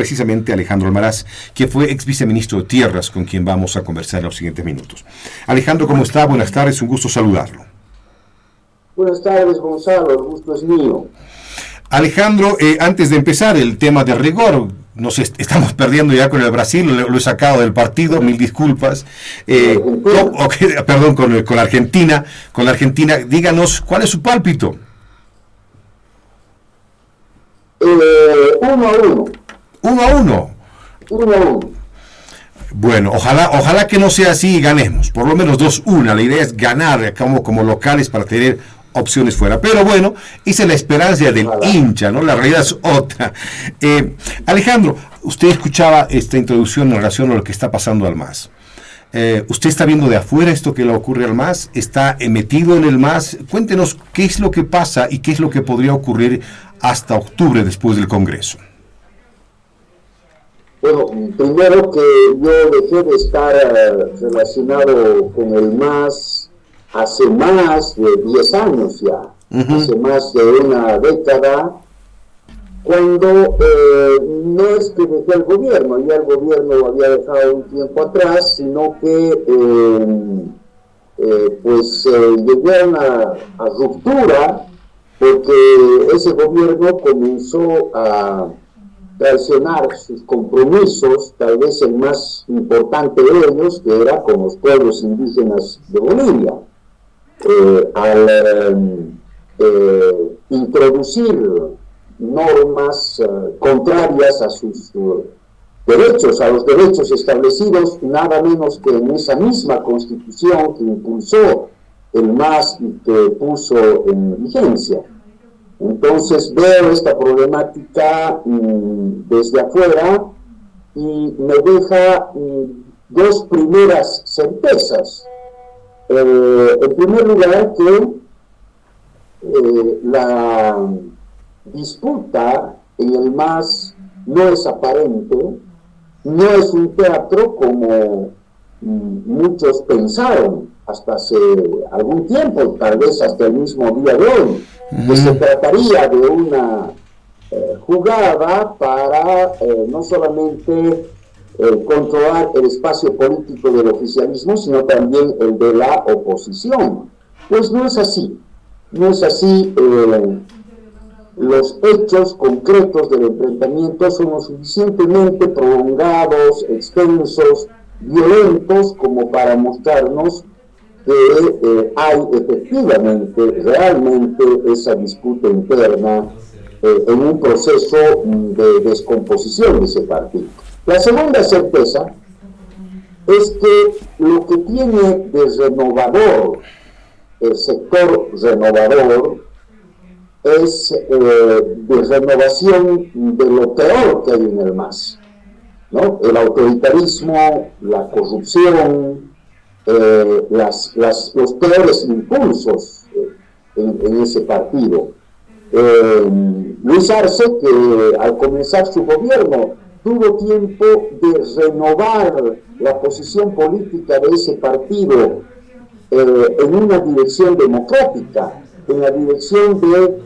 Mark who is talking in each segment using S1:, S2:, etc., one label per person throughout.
S1: precisamente Alejandro Almaraz, que fue ex viceministro de Tierras, con quien vamos a conversar en los siguientes minutos. Alejandro, ¿cómo está? Buenas tardes, un gusto saludarlo.
S2: Buenas tardes, Gonzalo, el gusto es mío.
S1: Alejandro, antes de empezar el tema de rigor, estamos perdiendo ya con el Brasil, lo he sacado del partido, mil disculpas. Perdón, con la Argentina. Con la Argentina, díganos, ¿cuál es su pálpito?
S2: 1-1.
S1: 1-1.
S2: 1-1.
S1: Bueno, ojalá que no sea así y ganemos, por lo menos 2-1. La idea es ganar como locales para tener opciones fuera. Pero bueno, esa es la esperanza del hincha, ¿no? La realidad es otra. Alejandro, usted escuchaba esta introducción en relación a lo que está pasando al MAS. ¿Usted está viendo de afuera esto que le ocurre al MAS? ¿Está metido en el MAS? Cuéntenos qué es lo que pasa y qué es lo que podría ocurrir hasta octubre después del Congreso.
S2: Bueno, primero que yo dejé de estar relacionado con el MAS hace más de 10 años ya, hace más de una década, cuando no es que dejé el gobierno, ya el gobierno lo había dejado un tiempo atrás, sino que llegué a una ruptura, porque ese gobierno comenzó a traicionar sus compromisos, tal vez el más importante de ellos, que era con los pueblos indígenas de Bolivia, al introducir normas contrarias a sus derechos, a los derechos establecidos, nada menos que en esa misma Constitución que impulsó el MAS y que puso en vigencia. Entonces veo esta problemática desde afuera y me deja dos primeras certezas. En primer lugar, que la disputa en el MAS no es aparente, no es un teatro como muchos pensaron hasta hace algún tiempo, tal vez hasta el mismo día de hoy, que se trataría de una jugada para no solamente controlar el espacio político del oficialismo, sino también el de la oposición. Pues no es así, no es así. Los hechos concretos del enfrentamiento son lo suficientemente prolongados, extensos, violentos, como para mostrarnos que hay efectivamente, realmente, esa disputa interna en un proceso de descomposición de ese partido. La segunda certeza es que lo que tiene de renovador el sector renovador es de renovación de lo peor que hay en el MAS, ¿no? El autoritarismo, la corrupción, los peores impulsos en ese partido. Luis Arce, que al comenzar su gobierno tuvo tiempo de renovar la posición política de ese partido en una dirección democrática, en la dirección de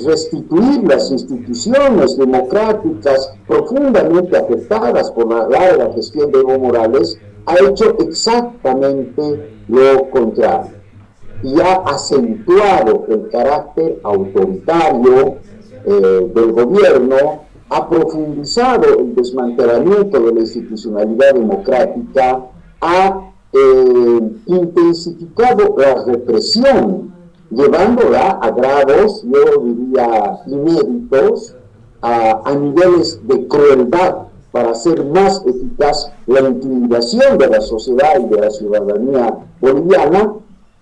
S2: restituir las instituciones democráticas profundamente afectadas por la larga gestión de Evo Morales, ha hecho exactamente lo contrario y ha acentuado el carácter autoritario del gobierno, ha profundizado el desmantelamiento de la institucionalidad democrática, ha intensificado la represión, llevándola a grados, yo diría, inéditos, a niveles de crueldad, para hacer más eficaz la intimidación de la sociedad y de la ciudadanía boliviana,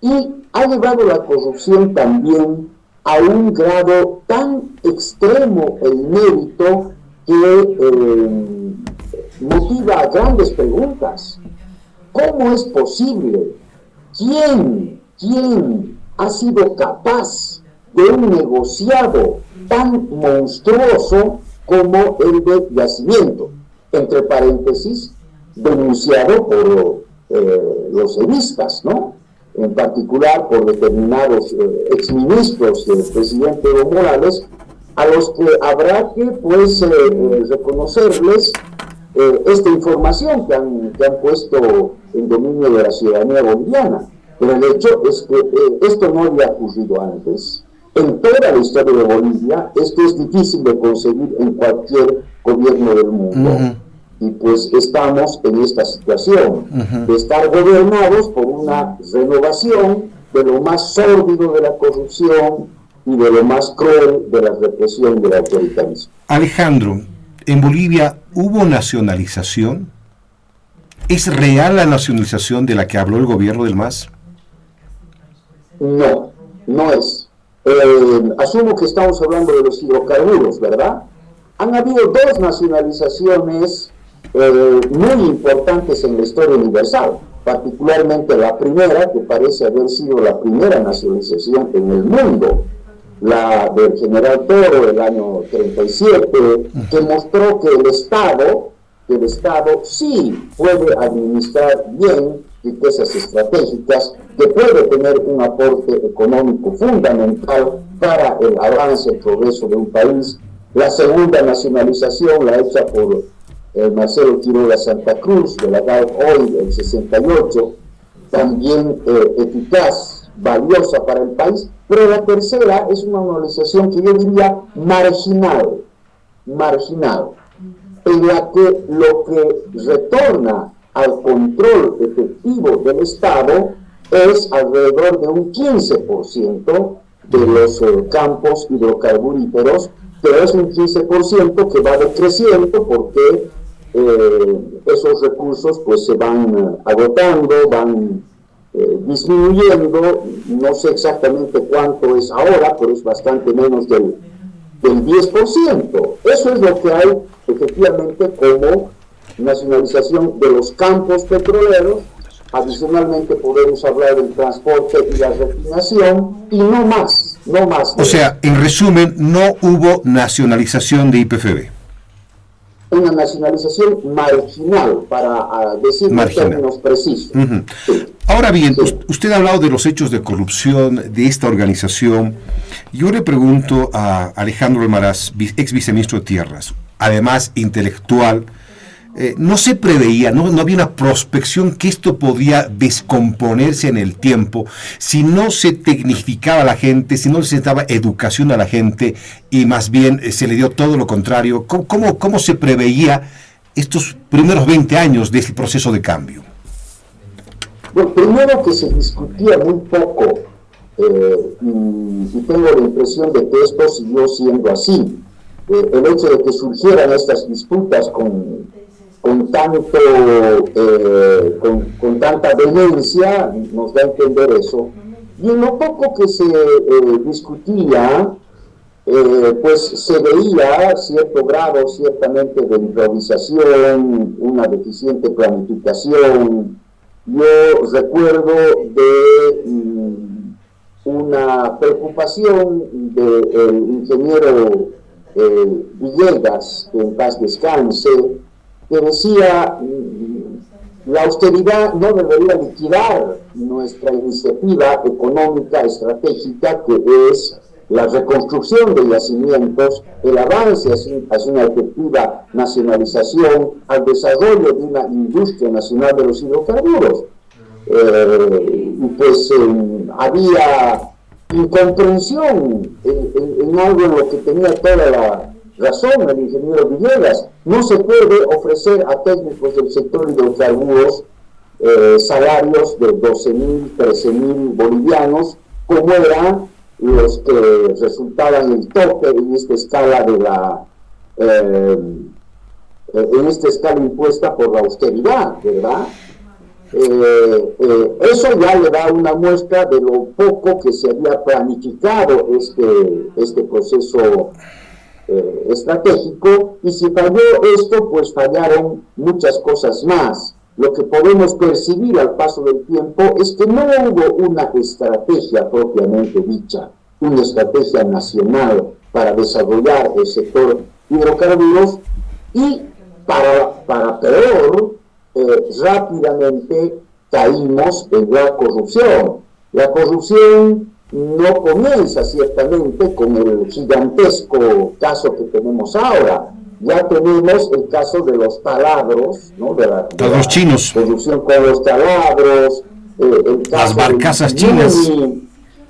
S2: y ha llevado la corrupción también a un grado tan extremo e inédito que motiva grandes preguntas. ¿Cómo es posible? ¿Quién ha sido capaz de un negociado tan monstruoso como el de Yacimiento? Entre paréntesis, denunciado por los evistas, ¿no? En particular por determinados exministros del presidente Evo Morales, a los que habrá que pues reconocerles esta información que han puesto en dominio de la ciudadanía boliviana. Pero el hecho es que esto no había ocurrido antes. En toda la historia de Bolivia, esto es difícil de conseguir en cualquier gobierno del mundo. Y pues estamos en esta situación de estar gobernados por una renovación de lo más sórdido de la corrupción y de lo más cruel de la represión y del autoritarismo.
S1: Alejandro, ¿en Bolivia hubo nacionalización? ¿Es real la nacionalización de la que habló el gobierno del MAS?
S2: No, no es. Asumo que estamos hablando de los hidrocarburos, ¿verdad? Han habido dos nacionalizaciones muy importantes en la historia universal, particularmente la primera, que parece haber sido la primera nacionalización en el mundo, la del general Toro del año 37, que mostró que el Estado sí puede administrar bien riquezas estratégicas, que puede tener un aporte económico fundamental para el avance, el progreso de un país. La segunda nacionalización, la hecha por Marcelo Quiroga Santa Cruz, de la GAEP hoy, del 68, también eficaz, valiosa para el país, pero la tercera es una nacionalización que yo diría marginal, en la que lo que retorna al control efectivo del Estado es alrededor de un 15% de los campos hidrocarburíferos, pero es un 15% que va decreciendo porque esos recursos pues se van agotando, van disminuyendo. No sé exactamente cuánto es ahora, pero es bastante menos del 10%. Eso es lo que hay efectivamente como nacionalización de los campos petroleros. Adicionalmente podemos hablar del transporte y la refinación, y no más.
S1: O sea, en resumen, no hubo nacionalización de YPFB.
S2: Una nacionalización marginal, para decirlo en términos precisos. Sí.
S1: Ahora bien, usted ha hablado de los hechos de corrupción de esta organización. Yo le pregunto a Alejandro Almaraz, ex viceministro de Tierras, además intelectual, no se preveía, no había una prospección que esto podía descomponerse en el tiempo si no se tecnificaba a la gente, si no se daba educación a la gente y más bien se le dio todo lo contrario. ¿Cómo se preveía estos primeros 20 años de este proceso de cambio?
S2: Bueno, primero que se discutía muy poco y tengo la impresión de que esto siguió siendo así. El hecho de que surgieran estas disputas con tanta vehemencia nos da a entender eso. Y en lo poco que se discutía, pues se veía cierto grado ciertamente de improvisación, una deficiente planificación. Yo recuerdo de una preocupación del ingeniero Villegas, que en paz descanse, que decía: la austeridad no debería liquidar nuestra iniciativa económica estratégica, que es la reconstrucción de yacimientos, el avance hacia una efectiva nacionalización, al desarrollo de una industria nacional de los hidrocarburos. Y pues había incomprensión en algo en lo que tenía toda la razón el ingeniero Villegas. No se puede ofrecer a técnicos del sector hidrocarburos salarios de 12.000, 13.000 bolivianos, como eran los que resultaban el tope en esta escala impuesta por la austeridad, ¿verdad? Eso ya le da una muestra de lo poco que se había planificado este proceso estratégico, y si falló esto, pues fallaron muchas cosas más. Lo que podemos percibir al paso del tiempo es que no hubo una estrategia propiamente dicha, una estrategia nacional para desarrollar el sector hidrocarburos, y para peor, rápidamente caímos en la corrupción. La corrupción no comienza ciertamente con el gigantesco caso que tenemos ahora. Ya tenemos el caso de los taladros, ¿no? de la
S1: chinos.
S2: Corrupción con los taladros, el caso
S1: las barcazas
S2: de
S1: chinas.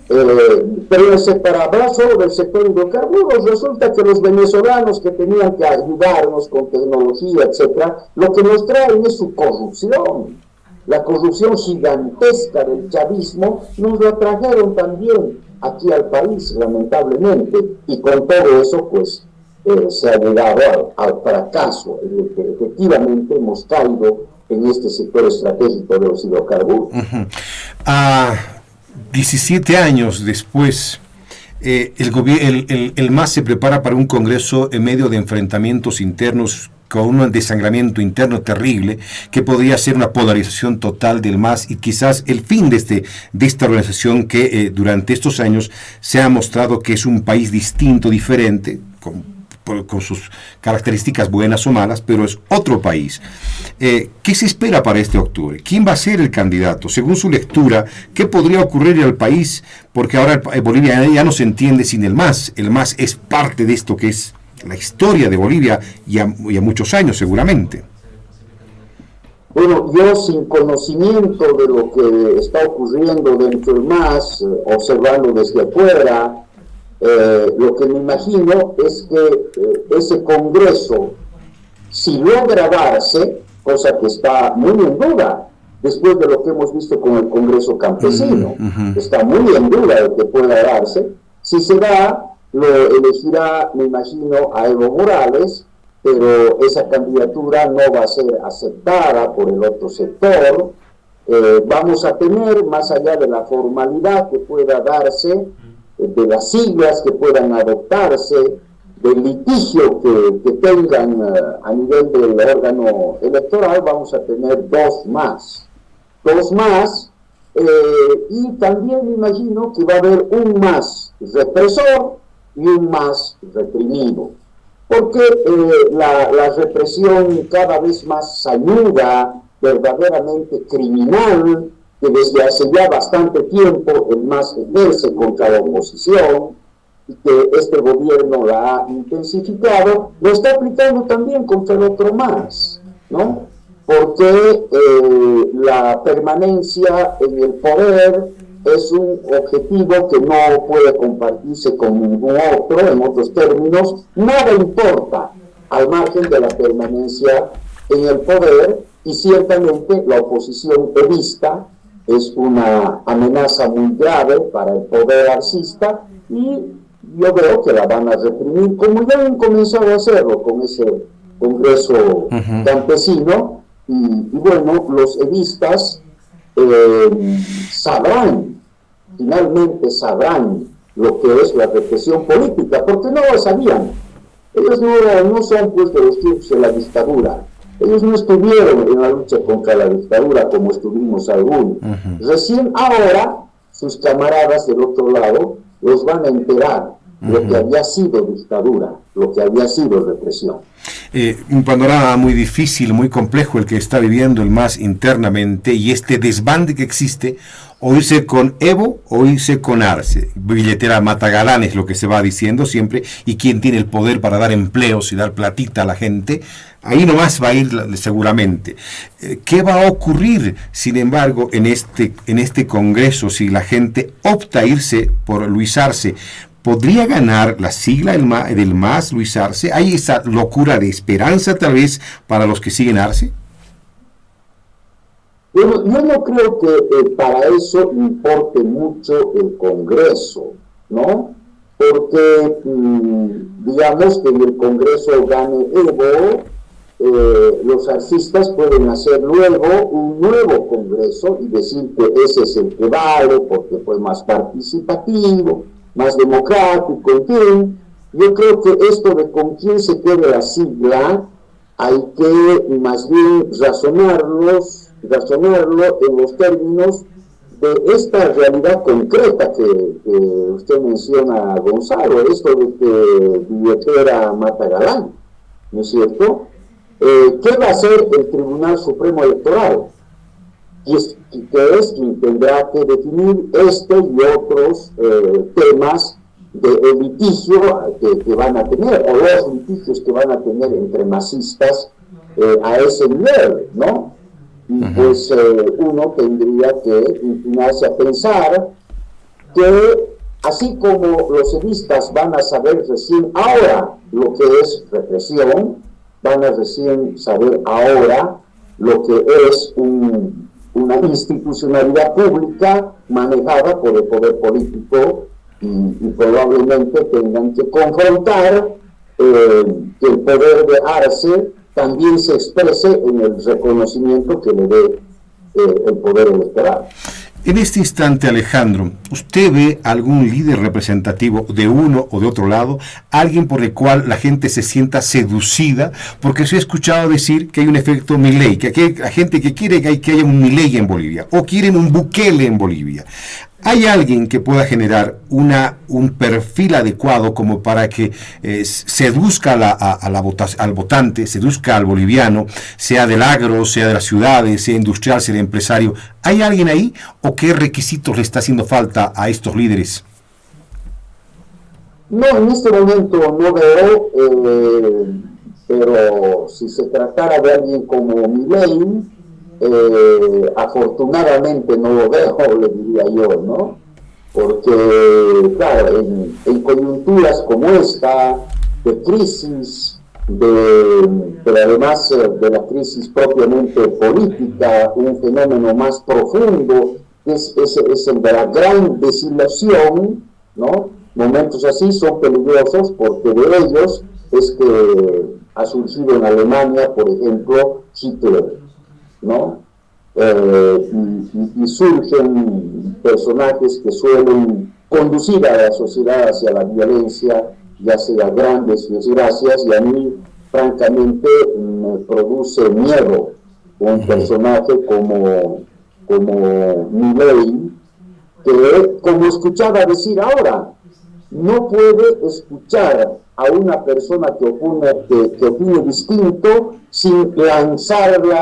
S2: Pero para hablar solo del sector hidrocarburos, resulta que los venezolanos que tenían que ayudarnos con tecnología, etcétera, lo que nos traen es su corrupción. La corrupción gigantesca del chavismo nos la trajeron también aquí al país, lamentablemente, y con todo eso, pues, se ha llegado al fracaso, en el que efectivamente hemos caído en este sector estratégico de los hidrocarburos.
S1: 17 años después, el MAS se prepara para un congreso en medio de enfrentamientos internos con un desangramiento interno terrible que podría ser una polarización total del MAS y quizás el fin de esta organización que durante estos años se ha mostrado que es un país distinto, diferente, con sus características buenas o malas, pero es otro país. ¿Qué se espera para este octubre? ¿Quién va a ser el candidato? Según su lectura, ¿qué podría ocurrir al país? Porque ahora Bolivia ya no se entiende sin el MAS. El MAS es parte de esto que es la historia de Bolivia y a muchos años seguramente.
S2: Bueno, yo sin conocimiento de lo que está ocurriendo dentro del MAS, observando desde afuera, lo que me imagino es que ese congreso, si logra darse, cosa que está muy en duda, después de lo que hemos visto con el Congreso Campesino, está muy en duda de que pueda darse, si se da, lo elegirá, me imagino, a Evo Morales, pero esa candidatura no va a ser aceptada por el otro sector. Vamos a tener, más allá de la formalidad que pueda darse, de las siglas que puedan adoptarse, del litigio que tengan a nivel del órgano electoral, vamos a tener dos más, y también me imagino que va a haber un más represor y un más reprimido, porque la represión cada vez más sañuda, verdaderamente criminal, que desde hace ya bastante tiempo el MAS ejerce contra la oposición y que este gobierno la ha intensificado, lo está aplicando también contra el otro MAS, ¿no? Porque la permanencia en el poder es un objetivo que no puede compartirse con ningún otro. En otros términos, nada importa al margen de la permanencia en el poder, y ciertamente la oposición evista es una amenaza muy grave para el poder arcista, y yo veo que la van a reprimir, como ya han comenzado a hacerlo con ese Congreso campesino, y bueno, los evistas finalmente sabrán lo que es la represión política, porque no lo sabían. Ellos no son pues de los tiempos de la dictadura. Ellos no estuvieron en la lucha contra la dictadura como estuvimos algunos. Recién ahora sus camaradas del otro lado los van a enterar lo que había sido dictadura, lo que había sido represión.
S1: Un panorama muy difícil, muy complejo el que está viviendo el MAS internamente, y este desbande que existe, o irse con Evo o irse con Arce. Billetera mata galán es lo que se va diciendo siempre, y quién tiene el poder para dar empleos y dar platita a la gente, ahí nomás va a ir seguramente. ¿Qué va a ocurrir, sin embargo, en este Congreso si la gente opta a irse por Luis Arce? ¿Podría ganar la sigla del MAS Luis Arce? ¿Hay esa locura de esperanza tal vez para los que siguen Arce?
S2: Yo no creo que para eso importe mucho el Congreso, ¿no? Porque, digamos que en el Congreso gane Evo, los arcistas pueden hacer luego un nuevo Congreso y decir que ese es el que vale porque fue más participativo, más democrático, en fin. Yo creo que esto de con quién se quede la sigla hay que más bien razonarlo en los términos de esta realidad concreta que usted menciona, Gonzalo, esto de que billetera mata galán, ¿no es cierto? ¿Qué va a hacer el Tribunal Supremo Electoral? que es quien tendrá que definir este y otros temas de litigio que van a tener, o los litigios que van a tener entre masistas a ese nivel, ¿no? Y pues uno tendría que inclinarse a pensar que así como los evistas van a saber recién ahora lo que es represión, van a recién saber ahora lo que es una institucionalidad pública manejada por el poder político y probablemente tengan que confrontar que el poder de Arce también se exprese en el reconocimiento que le dé el poder electoral.
S1: En este instante, Alejandro, ¿usted ve algún líder representativo de uno o de otro lado, alguien por el cual la gente se sienta seducida? Porque se ha escuchado decir que hay un efecto Milei, que hay gente que quiere que haya un Milei en Bolivia, o quieren un Bukele en Bolivia. ¿Hay alguien que pueda generar un perfil adecuado como para que seduzca al votante, seduzca al boliviano, sea del agro, sea de las ciudades, sea industrial, sea empresario? ¿Hay alguien ahí o qué requisitos le está haciendo falta a estos líderes?
S2: No, en este momento no veo, pero si se tratara de alguien como Milei, afortunadamente no lo veo, le diría yo, ¿no? Porque, claro, en coyunturas como esta, de crisis, pero además de la crisis propiamente política, un fenómeno más profundo, es el de la gran desilusión, ¿no? Momentos así son peligrosos porque de ellos es que ha surgido en Alemania, por ejemplo, Hitler, ¿no? Y surgen personajes que suelen conducir a la sociedad hacia la violencia, ya sea grandes desgracias, y a mí, francamente, me produce miedo un personaje como Milei, que, como escuchaba decir ahora, no puede escuchar a una persona que opine distinto sin lanzarle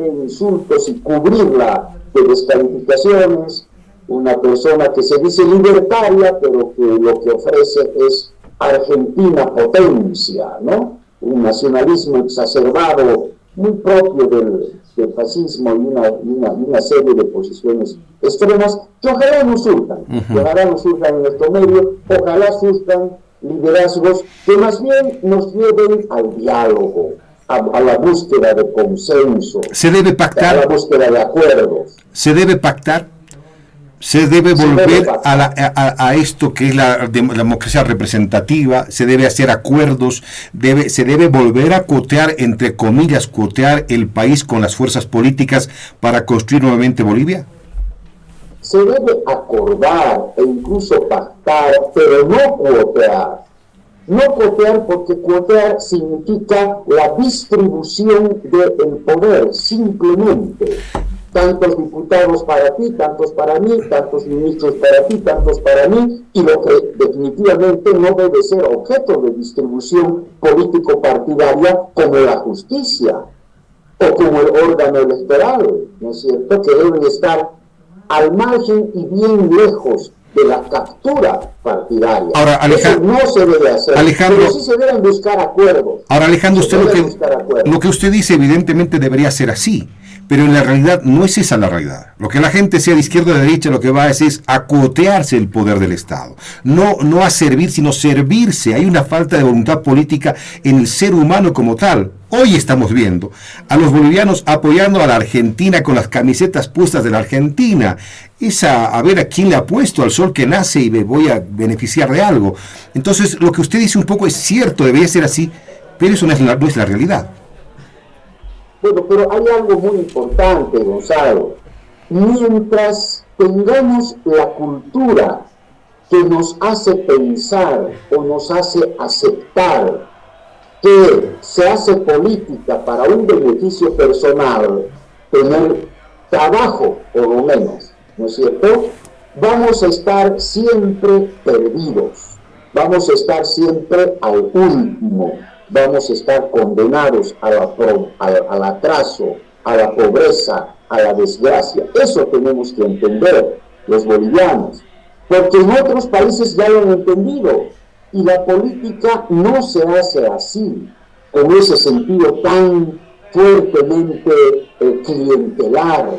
S2: insultos y cubrirla de descalificaciones. Una persona que se dice libertaria, pero que lo que ofrece es Argentina potencia, ¿no? Un nacionalismo exacerbado muy propio del fascismo y una serie de posiciones extremas que ojalá no surjan, en nuestro medio, ojalá surjan liderazgos que más bien nos lleven al diálogo, a la búsqueda de consenso,
S1: ¿se debe pactar?
S2: A la búsqueda de acuerdos.
S1: ¿Se debe pactar? ¿Se debe volver a esto que es la democracia representativa? ¿Se debe hacer acuerdos? ¿Se debe volver a cotear, entre comillas, cotear el país con las fuerzas políticas para construir nuevamente Bolivia?
S2: Se debe acordar e incluso pactar, pero no cuotear. No cuotear porque cuotear significa la distribución del poder, simplemente. Tantos diputados para ti, tantos para mí, tantos ministros para ti, tantos para mí, y lo que definitivamente no debe ser objeto de distribución político-partidaria como la justicia o como el órgano electoral, ¿no es cierto?, que deben estar al margen y bien lejos de la captura partidaria.
S1: Ahora,
S2: eso no se debe hacer,
S1: Alejandro,
S2: pero sí se deben buscar acuerdos.
S1: Ahora, Alejandro, lo que usted dice evidentemente debería ser así, pero en la realidad no es esa la realidad. Lo que la gente, sea de izquierda o de derecha, lo que va es acotearse el poder del Estado. No a servir, sino servirse. Hay una falta de voluntad política en el ser humano como tal. Hoy estamos viendo a los bolivianos apoyando a la Argentina con las camisetas puestas de la Argentina. A ver a quién le apuesto al sol que nace y me voy a beneficiar de algo. Entonces, lo que usted dice un poco es cierto, debería ser así, pero eso no es la realidad.
S2: Bueno, pero hay algo muy importante, Gonzalo. Mientras tengamos la cultura que nos hace pensar o nos hace aceptar que se hace política para un beneficio personal, tener trabajo por lo menos, ¿no es cierto?, vamos a estar siempre perdidos, vamos a estar siempre al último, vamos a estar condenados al atraso, a la pobreza, a la desgracia. Eso tenemos que entender los bolivianos, porque en otros países ya lo han entendido, y la política no se hace así, con ese sentido tan fuertemente clientelar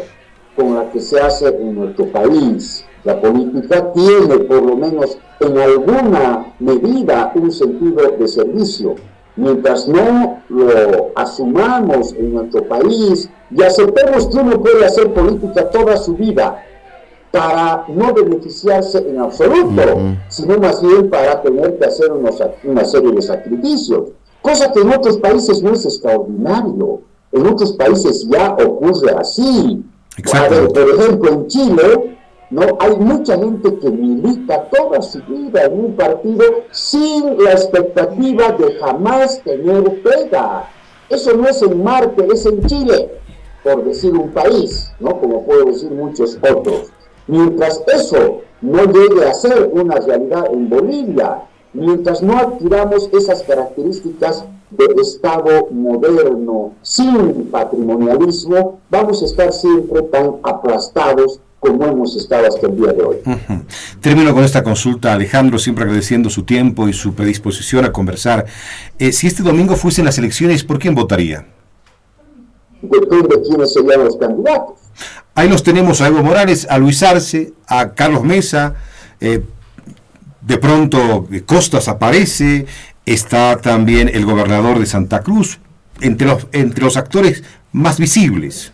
S2: con la que se hace en nuestro país. La política tiene, por lo menos en alguna medida, un sentido de servicio. Mientras no lo asumamos en nuestro país y aceptemos que uno puede hacer política toda su vida para no beneficiarse en absoluto, sino más bien para tener que hacer una serie de sacrificios, cosa que en otros países no es extraordinario. En otros países ya ocurre así. Ver, por ejemplo, en Chile, ¿no? Hay mucha gente que milita toda su vida en un partido sin la expectativa de jamás tener pega. Eso no es en Marte, es en Chile, por decir un país, ¿no? Como puedo decir muchos otros. Mientras eso no llegue a ser una realidad en Bolivia, mientras no adquiramos esas características de Estado moderno, sin patrimonialismo, vamos a estar siempre tan aplastados como hemos estado hasta el día de hoy.
S1: Termino con esta consulta, Alejandro, siempre agradeciendo su tiempo y su predisposición a conversar. Si este domingo fuesen las elecciones, ¿por quién votaría?
S2: Depende de quiénes serían los candidatos.
S1: Ahí los tenemos a Evo Morales, a Luis Arce, a Carlos Mesa, de pronto Costas aparece, está también el gobernador de Santa Cruz, entre los actores más visibles.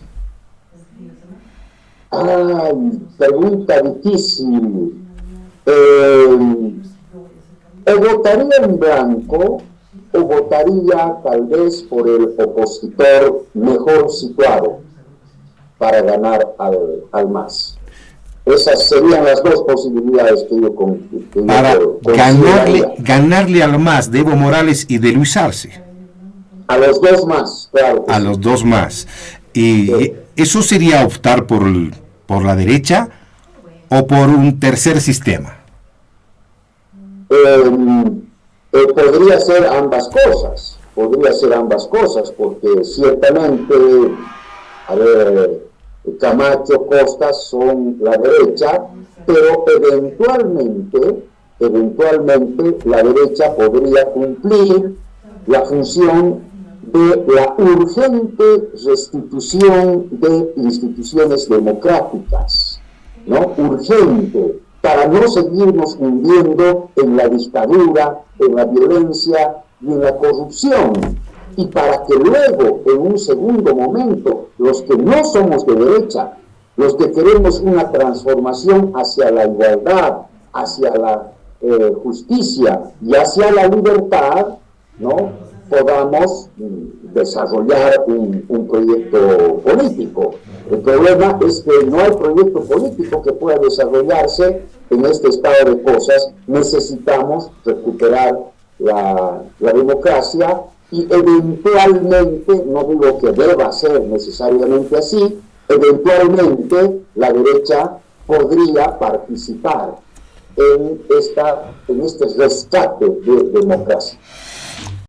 S2: Ay, pregunta difícil. ¿O votaría en blanco o votaría tal vez por el opositor mejor situado para ganar al MAS? Esas serían las dos posibilidades que yo
S1: para ganarle al MAS de Evo Morales y de Luis Arce.
S2: A los dos más, claro.
S1: A los dos más. Y sí. ¿Eso sería optar por la derecha o por un tercer sistema?
S2: Podría ser ambas cosas. Porque ciertamente, Camacho, Costas son la derecha, pero eventualmente la derecha podría cumplir la función de la urgente restitución de instituciones democráticas, ¿no? Urgente, para no seguirnos hundiendo en la dictadura, en la violencia y en la corrupción, y para que luego, en un segundo momento, los que no somos de derecha, los que queremos una transformación hacia la igualdad, hacia la justicia y hacia la libertad, ¿no?, podamos desarrollar un proyecto político. El problema es que no hay proyecto político que pueda desarrollarse en este estado de cosas. Necesitamos recuperar la democracia y eventualmente, no digo que deba ser necesariamente así, eventualmente la derecha podría participar en este rescate de democracia.